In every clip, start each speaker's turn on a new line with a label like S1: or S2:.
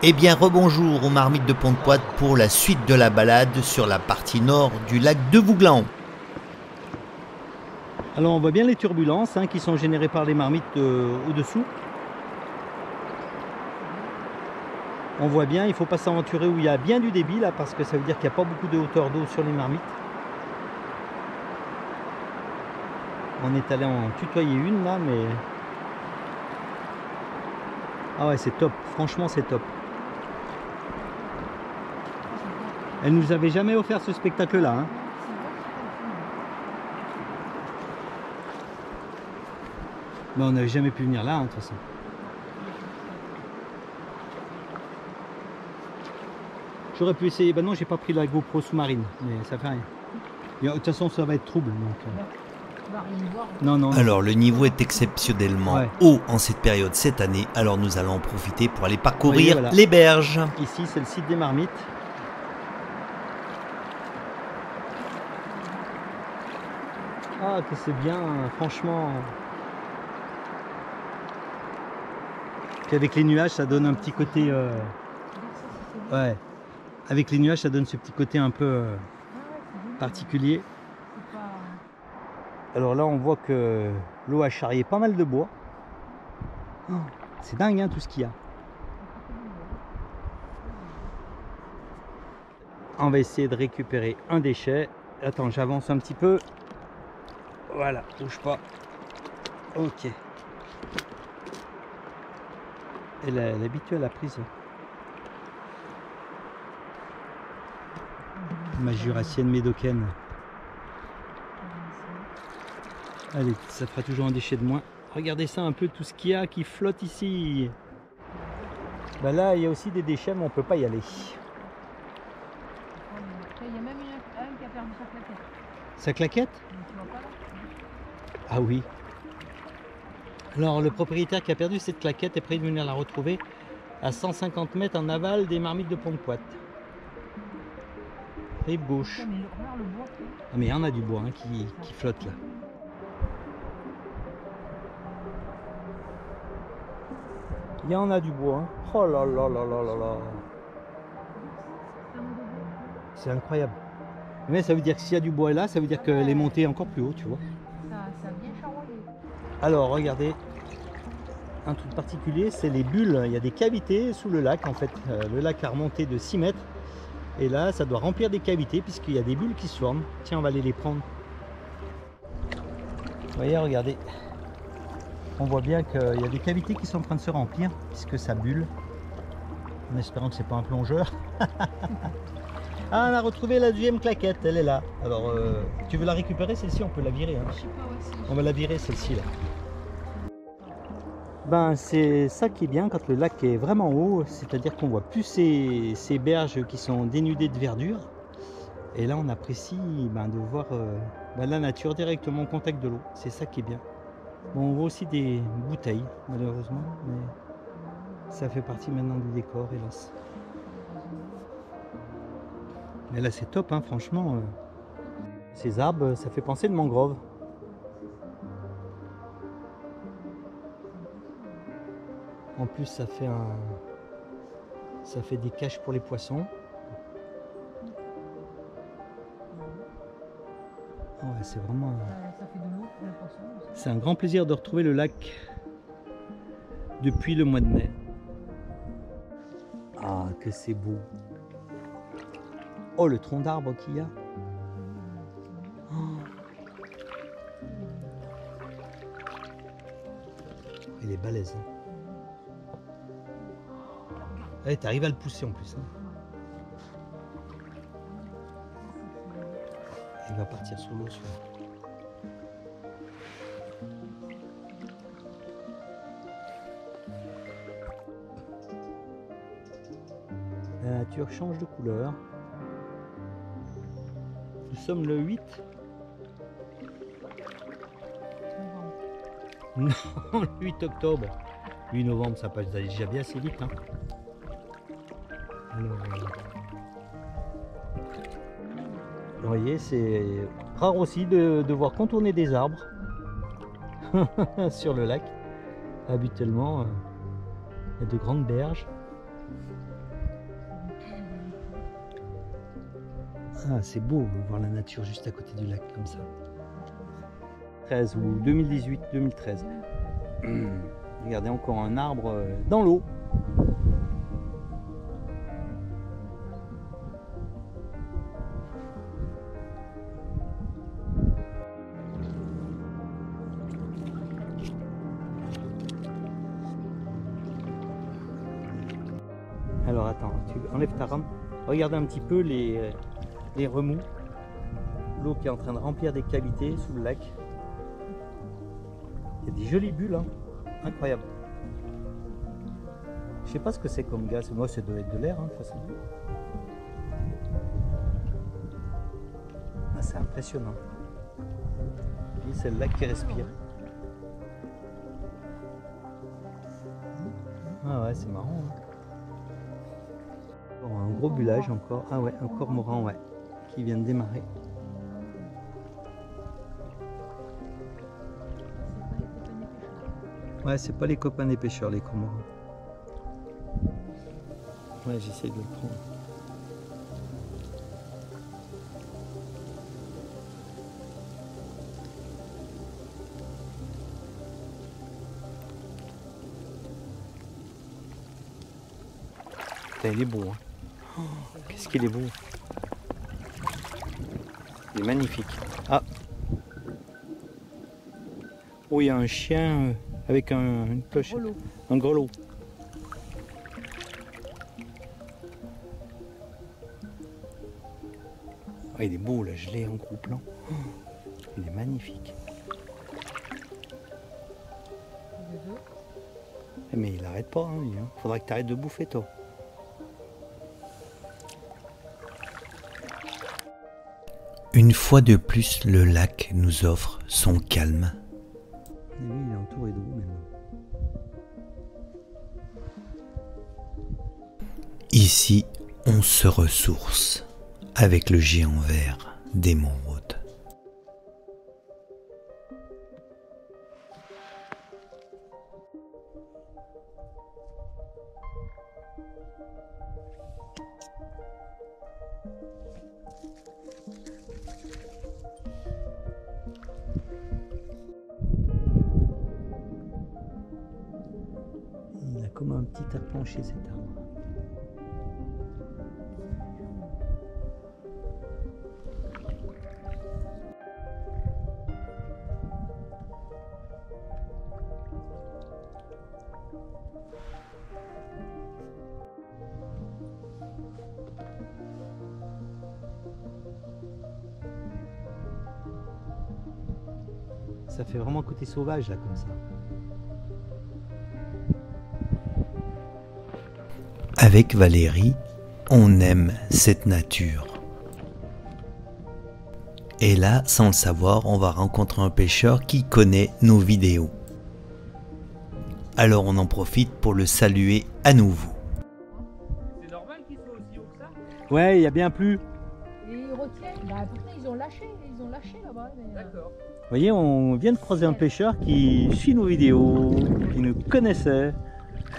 S1: Eh bien, rebonjour aux marmites de Pont-de-Poite pour la suite de la balade sur la partie nord du lac de Vouglan.
S2: Alors on voit bien les turbulences qui sont générées par les marmites au-dessous. On voit bien, il ne faut pas s'aventurer où il y a bien du débit là, parce que ça veut dire qu'il n'y a pas beaucoup de hauteur d'eau sur les marmites. On est allé en tutoyer une là, mais... Ah ouais, c'est top, franchement c'est top. Elle nous avait jamais offert ce spectacle là. Mais on n'avait jamais pu venir là, de toute façon. J'aurais pu essayer, ben non, j'ai pas pris la GoPro sous-marine, mais ça fait rien. Et de toute façon, ça va être trouble. Donc, non.
S1: Alors, le niveau est exceptionnellement haut en cette période cette année, alors nous allons en profiter pour aller parcourir
S2: voilà.
S1: les berges.
S2: Ici, c'est le site des marmites. Ah, que c'est bien, franchement. Puis avec les nuages, ça donne un petit côté... Ouais. Avec les nuages, ça donne ce petit côté un peu particulier. Alors là, on voit que l'eau a charrié pas mal de bois. Oh, c'est dingue, tout ce qu'il y a. On va essayer de récupérer un déchet. Attends, j'avance un petit peu. Voilà, bouge pas. Ok. Elle est habituée à la prise. Ma jurassienne médocaine. Allez, ça fera toujours un déchet de moins. Regardez ça un peu, tout ce qu'il y a qui flotte ici. Ben là, il y a aussi des déchets, mais on peut pas y aller.
S3: Il y a même un qui a perdu sa claquette.
S2: Sa claquette? Ah oui. Alors, le propriétaire qui a perdu cette claquette est prêt de venir la retrouver à 150 mètres en aval des marmites de Pont-de-Poite. Rive gauche. Ah mais il y en a du bois qui flotte là. Il y en a du bois. Oh là là là là là là. C'est incroyable. Mais ça veut dire que s'il y a du bois là, ça veut dire qu'elle est montée encore plus haut, tu vois.
S3: Ça a bien charroyé.
S2: Alors regardez, un truc particulier, c'est les bulles. Il y a des cavités sous le lac en fait. Le lac a remonté de 6 mètres. Et là, ça doit remplir des cavités puisqu'il y a des bulles qui se forment. Tiens, on va aller les prendre. Vous voyez, regardez. On voit bien qu'il y a des cavités qui sont en train de se remplir puisque ça bulle. En espérant que c'est pas un plongeur. Ah, on a retrouvé la deuxième claquette, elle est là. Alors, tu veux la récupérer celle-ci? On peut la virer.
S3: Je sais pas, ouais,
S2: on va la virer celle-ci là. Ben, c'est ça qui est bien quand le lac est vraiment haut, c'est-à-dire qu'on voit plus ces berges qui sont dénudées de verdure. Et là, on apprécie de voir la nature directement au contact de l'eau. C'est ça qui est bien. Bon, on voit aussi des bouteilles, malheureusement, mais ça fait partie maintenant du décor, hélas. Mais là, c'est top, franchement. Ces arbres, ça fait penser de mangrove. En plus, ça fait des caches pour les poissons. Ouais, c'est vraiment...
S3: Ça fait de l'eau pour les poissons aussi.
S2: C'est un grand plaisir de retrouver le lac depuis le mois de mai. Ah, que c'est beau. Oh, le tronc d'arbre qu'il y a. Oh. Il est balèze. Allez, t'arrives à le pousser en plus. Il va partir sous l'eau. La nature change de couleur. Nous sommes le 8. Non, le 8 octobre. 8 novembre, ça passe déjà bien assez vite. Alors, vous voyez, c'est rare aussi de voir contourner des arbres. sur le lac. Habituellement, il y a de grandes berges. Ah, c'est beau de voir la nature juste à côté du lac comme ça. 13 ou 2018-2013. Regardez, encore un arbre dans l'eau. Alors attends, tu enlèves ta rame. Regarde un petit peu les remous. L'eau qui est en train de remplir des cavités sous le lac. Il y a des jolies bulles, hein. Incroyable. Je sais pas ce que c'est comme gaz. Moi, ça doit être de l'air, hein, de toute façon. Ah, c'est impressionnant. Et c'est le lac qui respire. Ah ouais, c'est marrant. Hein. Bon, un gros bullage encore. Ah ouais, un cormoran, ouais, qui vient de démarrer. Ouais, c'est pas les copains des pêcheurs, les cormorans. Ouais, j'essaie de le prendre. Putain, il est beau, hein. Oh, qu'est-ce qu'il est beau. Il est magnifique. Ah. Oh, il y a un chien avec une cloche. Un grelot. Ah, il est beau, là, je l'ai en gros plan. Oh, il est magnifique. Mais il arrête pas, hein, lui. Hein. Faudra que tu arrêtes de bouffer, toi.
S1: Une fois de plus, le lac nous offre son calme.
S2: Et lui, il est entouré d'eau maintenant.
S1: Ici, on se ressource avec le géant vert d'émeraude.
S2: Il a comme un petit arc-plancher cet arbre. Ça fait vraiment côté sauvage là comme ça.
S1: Avec Valérie, on aime cette nature. Et là, sans le savoir, on va rencontrer un pêcheur qui connaît nos vidéos. Alors on en profite pour le saluer à nouveau.
S4: C'est normal qu'il soit aussi haut que ça?
S2: Ouais, il y a bien plu.
S3: Et ils retiennent. Bah pourtant ils ont lâché là-bas. Mais,
S4: D'accord.
S2: Vous voyez, on vient de croiser un pêcheur qui suit nos vidéos, qui nous connaissait.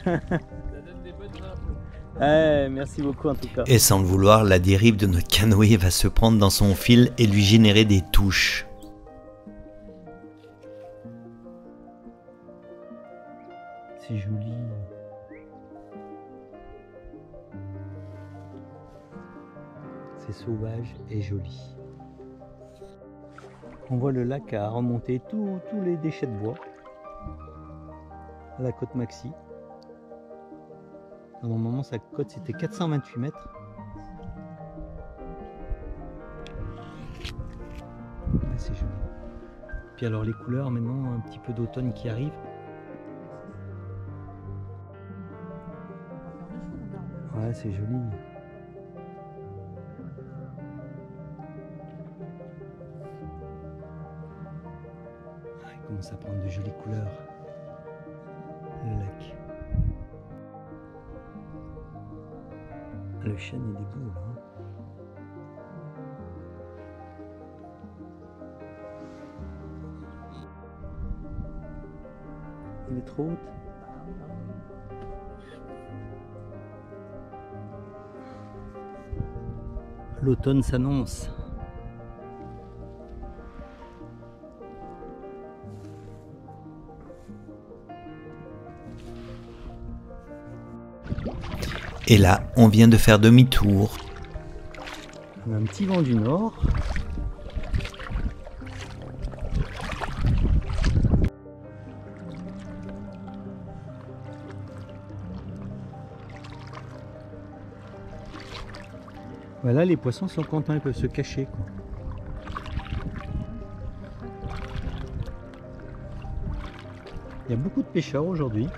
S4: Ça donne des bonnes infos.
S2: Merci beaucoup en tout cas.
S1: Et sans le vouloir, la dérive de notre canoë va se prendre dans son fil et lui générer des touches.
S2: C'est joli. C'est sauvage et joli. On voit le lac à remonter tous les déchets de bois à la côte Maxi. Normalement sa côte c'était 428 mètres. Ouais, c'est joli. Puis alors les couleurs maintenant, un petit peu d'automne qui arrive. Ouais, c'est joli. Ah, il commence à prendre de jolies couleurs. Le lac. Le chêne, il est beau, hein. Il est trop haut. L'automne s'annonce.
S1: Et là, on vient de faire demi-tour.
S2: On a un petit vent du nord. Voilà, les poissons sont contents, ils peuvent se cacher, quoi. Il y a beaucoup de pêcheurs aujourd'hui.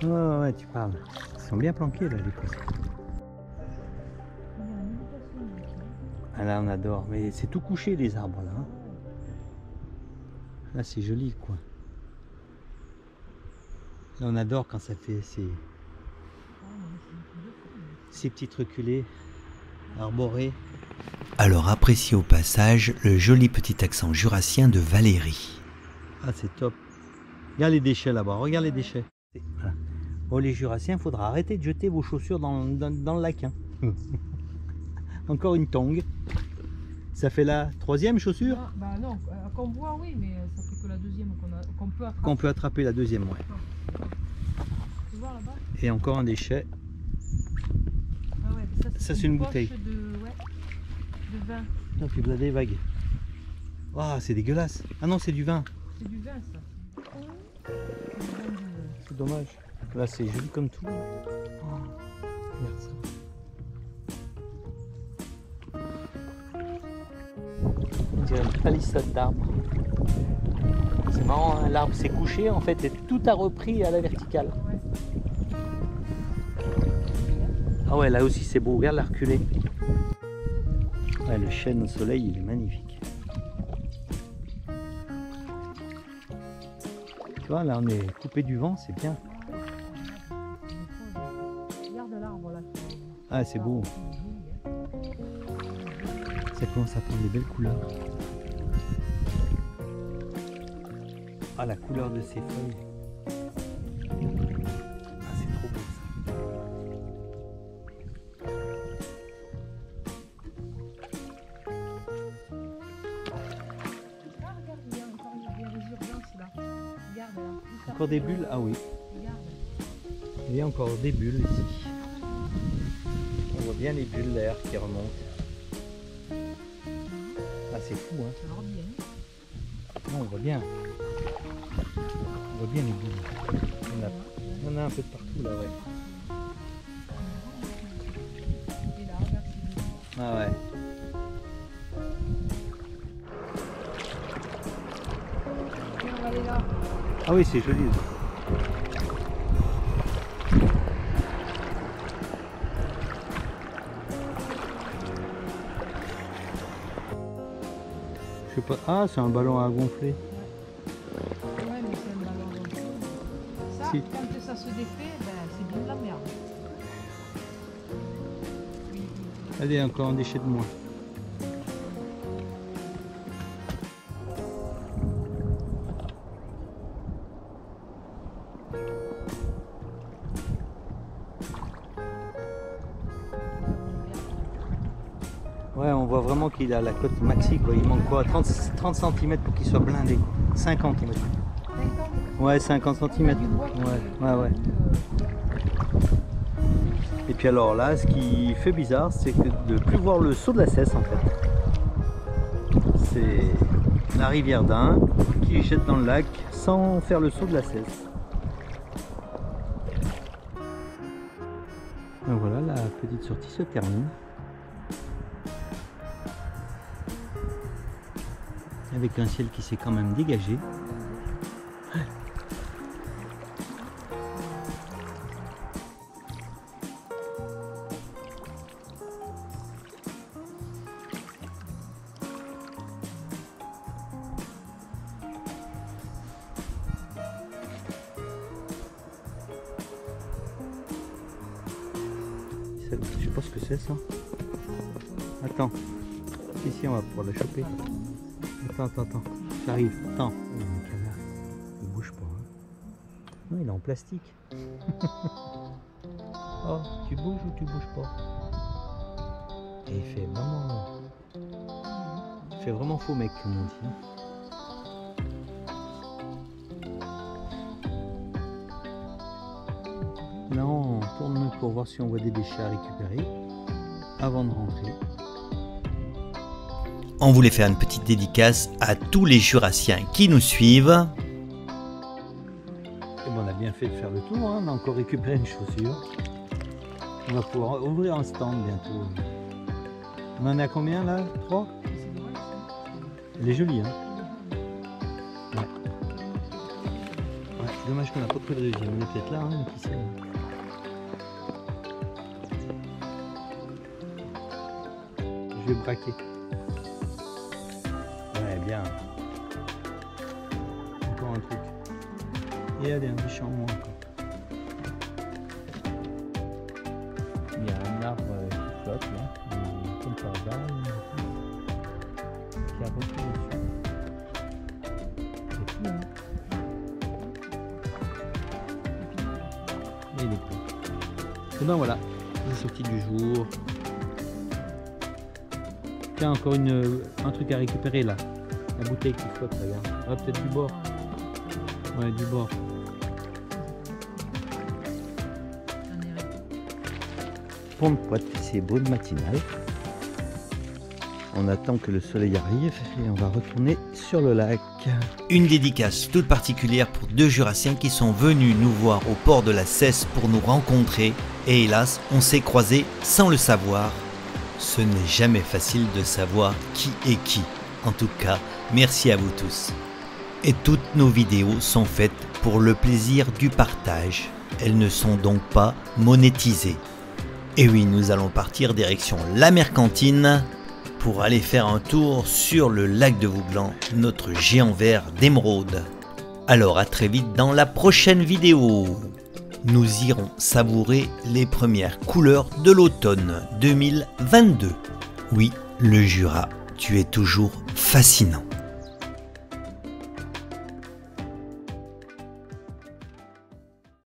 S2: Ouais, tu parles. Ils sont bien planqués là, les poissons. Ah là, on adore. Mais c'est tout couché, les arbres là. Hein. Là, c'est joli, quoi. Là, on adore quand ça fait ces petites reculées arborées.
S1: Alors appréciez au passage le joli petit accent jurassien de Valérie.
S2: Ah, c'est top. Regarde les déchets là-bas, regarde les déchets. Voilà. Oh, les jurassiens, il faudra arrêter de jeter vos chaussures dans le lac. Hein. Encore une tongue. Ça fait la 3e chaussure?
S3: Ah, bah non, qu'on voit, oui, mais ça fait que la 2e qu'on peut attraper.
S2: Qu'on peut attraper la 2e, ouais.
S3: Tu vois là-bas?
S2: Et encore un déchet.
S3: Ah ouais,
S2: Ça, c'est une bouteille.
S3: De vin.
S2: Non, puis voilà des vagues. Ah, c'est dégueulasse. Ah non, c'est du vin.
S3: C'est du vin, ça.
S2: C'est dommage. Là, c'est joli comme tout. Oh, regarde ça. On dirait une palissade d'arbres. C'est marrant, hein, l'arbre s'est couché en fait et tout a repris à la verticale. Ah ouais, là aussi c'est beau, regarde la reculée. Ouais, le chêne au soleil, il est magnifique. Tu vois, là on est coupé du vent, c'est bien.
S3: Regarde l'arbre là.
S2: Ah, c'est beau. Ça commence à prendre des belles couleurs. Ah, la couleur de ses feuilles. Ah, c'est trop beau ça.
S3: Ah, regarde, il y a encore des résurgences là. Regarde là.
S2: Encore des bulles? Ah oui.
S3: Regarde.
S2: Il y a encore des bulles ici. On voit bien les bulles d'air qui remontent. Ah, c'est fou, hein.
S3: Alors bien.
S2: Non, on voit bien. On voit bien les bulles. Il y en a un peu de partout là, ouais.
S3: Et là, regarde.
S2: Ah ouais.
S3: Tiens, on va aller là.
S2: Ah oui, c'est joli. Je sais pas. Ah, c'est un ballon à gonfler.
S3: Ouais, mais c'est un ballon gonflé. Ça,
S2: Si.
S3: quand ça se défait, ben, c'est bien de la merde.
S2: Allez, encore un déchet de moins. Ouais, on voit vraiment qu'il a la cote maxi, quoi. Il manque quoi? 30 cm pour qu'il soit blindé. 50 on va dire.
S3: 50.
S2: Ouais, 50 cm. Ouais. Et puis alors là, ce qui fait bizarre, c'est de ne plus voir le saut de la Cesse en fait. C'est la rivière d'Ain qui jette dans le lac sans faire le saut de la Cesse. Et voilà, la petite sortie se termine. Avec un ciel qui s'est quand même dégagé. Je sais pas ce que c'est ça. Attends. Si, on va pouvoir la choper. Attends. J'arrive. Attends. Oh, mon canard. Il bouge pas. Hein. Non, il est en plastique. Oh, tu bouges ou tu bouges pas? Et il fait vraiment faux mec, comme on dit. Là, on tourne pour voir si on voit des déchets à récupérer avant de rentrer.
S1: On voulait faire une petite dédicace à tous les Jurassiens qui nous suivent.
S2: Et bon, on a bien fait de faire le tour, hein. On a encore récupéré une chaussure. On va pouvoir ouvrir un stand bientôt. On en est à combien là? 3? Elle est jolie, hein? Ouais. C'est dommage qu'on n'a pas pris le deuxième. On est peut-être là, hein, qui sait. Je vais braquer. Ouais, bien. Encore un truc. Et allez, un méchant moins encore. Il y a un arbre qui flotte là, comme par hasard, qui a repris dessus. C'est fou, hein? Et il est cool. Et ben voilà, les sorties du jour. Tiens, encore un truc à récupérer là. La bouteille qui flotte, regarde. Ah, peut-être du bord. Ouais, du bord. Pont-de-Poitou, c'est bonne matinale. On attend que le soleil arrive et on va retourner sur le lac.
S1: Une dédicace toute particulière pour 2 Jurassiens qui sont venus nous voir au port de la Cesse pour nous rencontrer. Et hélas, on s'est croisés sans le savoir. Ce n'est jamais facile de savoir qui est qui. En tout cas, merci à vous tous. Et toutes nos vidéos sont faites pour le plaisir du partage. Elles ne sont donc pas monétisées. Et oui, nous allons partir direction la Mercantine pour aller faire un tour sur le lac de Vouglan, notre géant vert d'émeraude. Alors à très vite dans la prochaine vidéo. Nous irons savourer les premières couleurs de l'automne 2022. Oui, le Jura, tu es toujours fascinant.